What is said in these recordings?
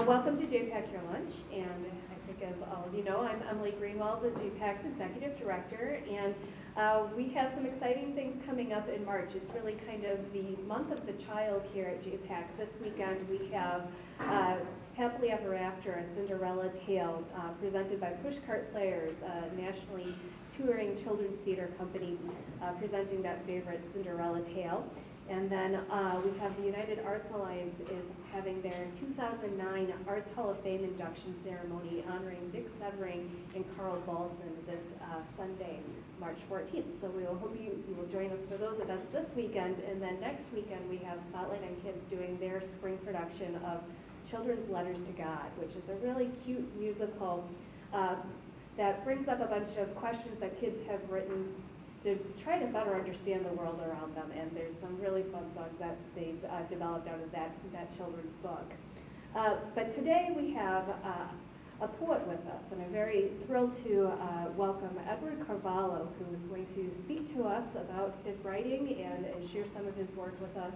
Welcome to JPAC Your Lunch, and I think as all of you know, I'm Emily Greenwald, the JPAC's Executive Director, and we have some exciting things coming up in March. It's really kind of the month of the child here at JPAC. This weekend we have Happily Ever After, a Cinderella Tale, presented by Pushcart Players, a nationally touring children's theater company, presenting that favorite Cinderella tale. And then we have the United Arts Alliance is having their 2009 Arts Hall of Fame induction ceremony honoring Dick Severing and Carl Balson this Sunday, March 14th. So we will hope you will join us for those events this weekend. And then next weekend we have Spotlight on Kids doing their spring production of Children's Letters to God, which is a really cute musical that brings up a bunch of questions that kids have written to try to better understand the world around them, and there's some really fun songs that they've developed out of that children's book. But today we have a poet with us, and I'm very thrilled to welcome Edward Carvalho, who is going to speak to us about his writing and share some of his work with us,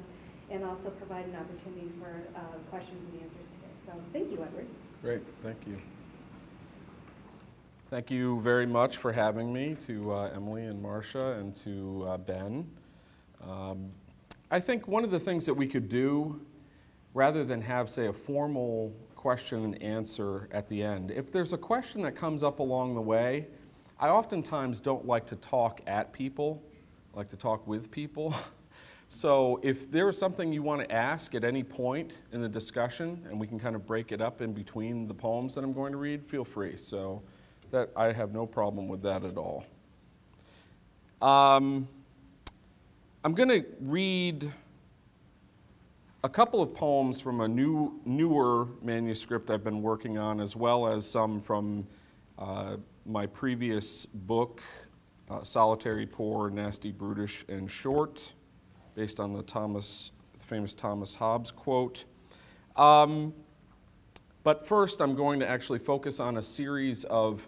and also provide an opportunity for questions and answers today. So thank you, Edward. Great, thank you. Thank you very much for having me, to Emily and Marcia and to Ben. I think one of the things that we could do, rather than have, say, a formal question and answer at the end, if there's a question that comes up along the way, I oftentimes don't like to talk at people, I like to talk with people. So if there's something you want to ask at any point in the discussion, and we can kind of break it up in between the poems that I'm going to read, feel free. So that I have no problem with that at all. I'm going to read a couple of poems from a newer manuscript I've been working on, as well as some from my previous book, Solitary, Poor, Nasty, Brutish, and Short, based on the famous Thomas Hobbes quote. But first, I'm going to actually focus on a series of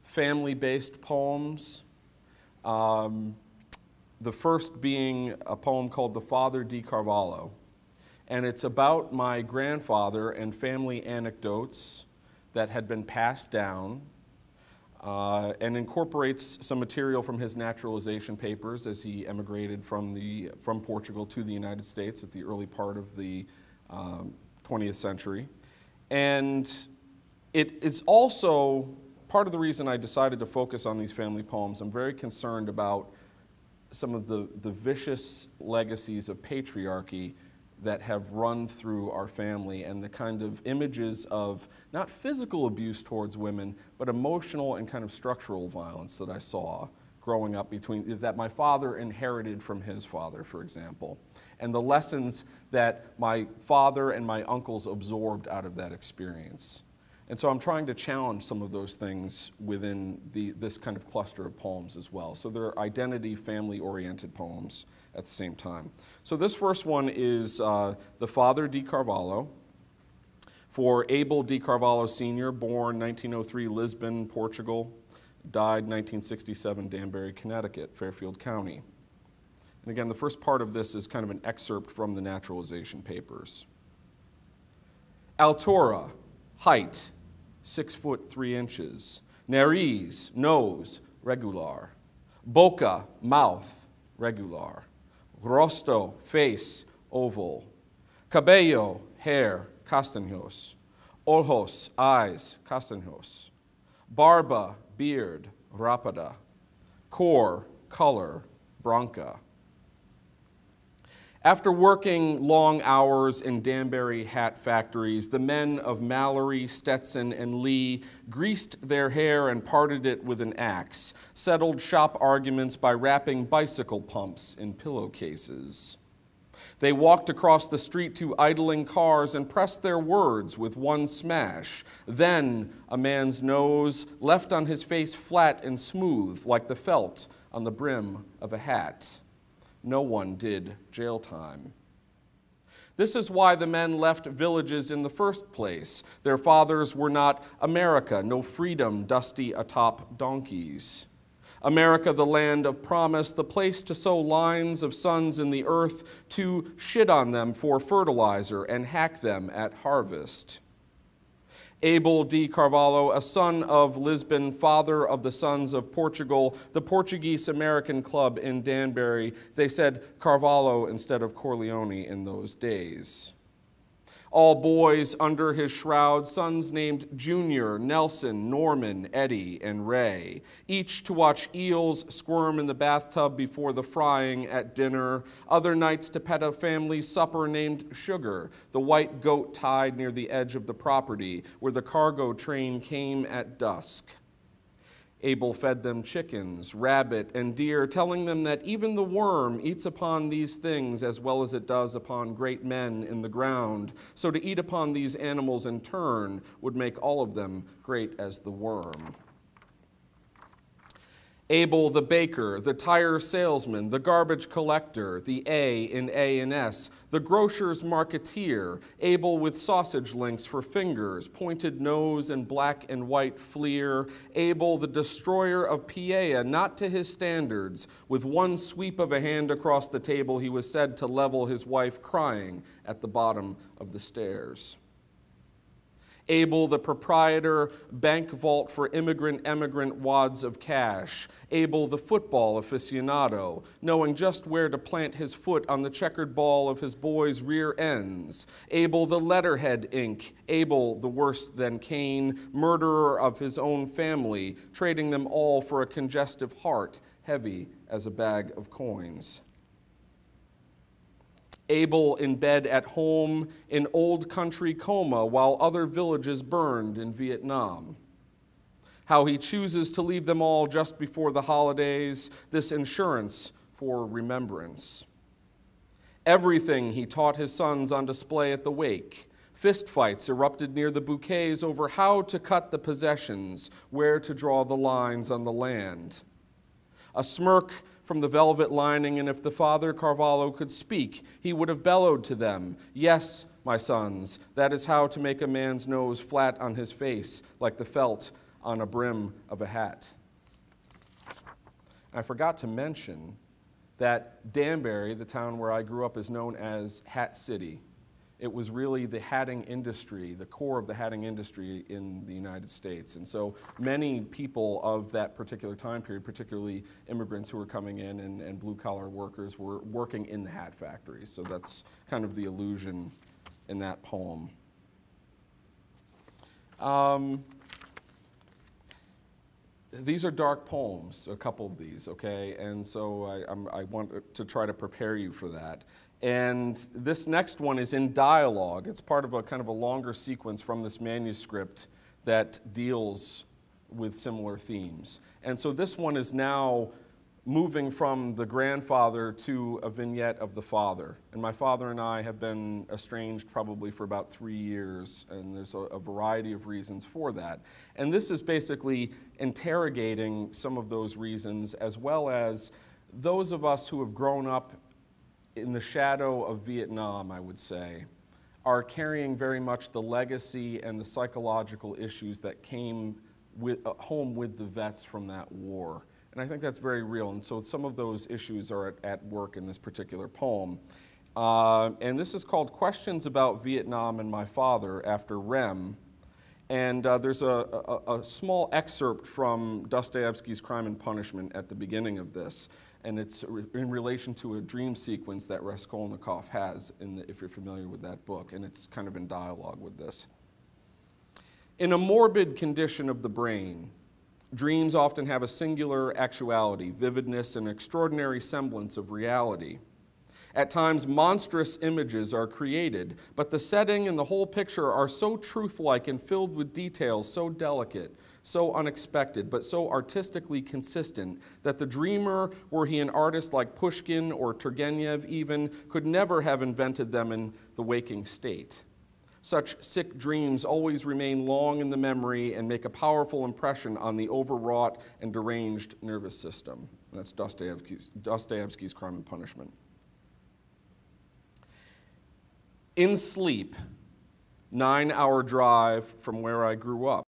family-based poems. The first being a poem called The Father di Carvalho. And it's about my grandfather and family anecdotes that had been passed down, and incorporates some material from his naturalization papers as he emigrated from Portugal to the United States at the early part of the 20th century. And it is also part of the reason I decided to focus on these family poems. I'm very concerned about some of the vicious legacies of patriarchy that have run through our family, and the kind of images of not physical abuse towards women, but emotional and kind of structural violence that I saw growing up that my father inherited from his father, for example, and the lessons that my father and my uncles absorbed out of that experience. And so I'm trying to challenge some of those things within this kind of cluster of poems as well. So they're identity, family-oriented poems at the same time. So this first one is The Father di Carvalho, for Abel di Carvalho Sr., born 1903, Lisbon, Portugal, died 1967, Danbury, Connecticut, Fairfield County. And again, the first part of this is kind of an excerpt from the naturalization papers. Altura, height, 6 foot 3 inches. Nariz, nose, regular. Boca, mouth, regular. Rosto, face, oval. Cabello, hair, castaños. Ojos, eyes, castaños. Barba, beard, rápida. Core, color, branca. After working long hours in Danbury hat factories, the men of Mallory, Stetson, and Lee greased their hair and parted it with an axe, settled shop arguments by wrapping bicycle pumps in pillowcases. They walked across the street to idling cars and pressed their words with one smash. Then a man's nose left on his face flat and smooth, like the felt on the brim of a hat. No one did jail time. This is why the men left villages in the first place. Their fathers were not America, no freedom dusty atop donkeys. America, the land of promise, the place to sow lines of suns in the earth, to shit on them for fertilizer and hack them at harvest. Abel de Carvalho, a son of Lisbon, father of the sons of Portugal, the Portuguese-American Club in Danbury. They said Carvalho instead of Corleone in those days. All boys under his shroud, sons named Junior, Nelson, Norman, Eddie, and Ray, each to watch eels squirm in the bathtub before the frying at dinner, other nights to pet a family supper named Sugar, the white goat tied near the edge of the property where the cargo train came at dusk. Abel fed them chickens, rabbit, and deer, telling them that even the worm eats upon these things as well as it does upon great men in the ground. So to eat upon these animals in turn would make all of them great as the worm. Abel the baker, the tire salesman, the garbage collector, the A in A&S, the grocer's marketeer, Abel with sausage links for fingers, pointed nose and black and white fleer, Abel the destroyer of Piea, not to his standards. With one sweep of a hand across the table, he was said to level his wife crying at the bottom of the stairs. Abel, the proprietor, bank vault for emigrant wads of cash. Abel, the football aficionado, knowing just where to plant his foot on the checkered ball of his boys' rear ends. Abel, the letterhead ink. Abel, the worse than Cain, murderer of his own family, trading them all for a congestive heart, heavy as a bag of coins. Abel in bed at home in old country coma while other villages burned in Vietnam. How he chooses to leave them all just before the holidays, this insurance for remembrance. Everything he taught his sons on display at the wake. Fistfights erupted near the bouquets over how to cut the possessions, where to draw the lines on the land. A smirk from the velvet lining, and if the father Carvalho could speak, he would have bellowed to them, "Yes, my sons, that is how to make a man's nose flat on his face, like the felt on a brim of a hat." I forgot to mention that Danbury, the town where I grew up, is known as Hat City. It was really the hatting industry, the core of the hatting industry in the United States. And so many people of that particular time period, particularly immigrants who were coming in and blue-collar workers, were working in the hat factories. So that's kind of the allusion in that poem. These are dark poems, a couple of these, okay? And so I want to try to prepare you for that. And this next one is in dialogue. It's part of a kind of a longer sequence from this manuscript that deals with similar themes. And so this one is now moving from the grandfather to a vignette of the father. And my father and I have been estranged probably for about 3 years, and there's a variety of reasons for that. And this is basically interrogating some of those reasons, as well as those of us who have grown up in the shadow of Vietnam, I would say, are carrying very much the legacy and the psychological issues that came home with the vets from that war. And I think that's very real. And so some of those issues are at work in this particular poem. And this is called Questions About Vietnam and My Father after Rem. And there's a small excerpt from Dostoevsky's Crime and Punishment at the beginning of this. And it's in relation to a dream sequence that Raskolnikov has, if you're familiar with that book. And it's kind of in dialogue with this. In a morbid condition of the brain, dreams often have a singular actuality, vividness, and extraordinary semblance of reality. At times, monstrous images are created, but the setting and the whole picture are so truth-like and filled with details so delicate, so unexpected, but so artistically consistent that the dreamer, were he an artist like Pushkin or Turgenev even, could never have invented them in the waking state. Such sick dreams always remain long in the memory and make a powerful impression on the overwrought and deranged nervous system. And that's Dostoevsky's Crime and Punishment. In sleep, 9-hour drive from where I grew up.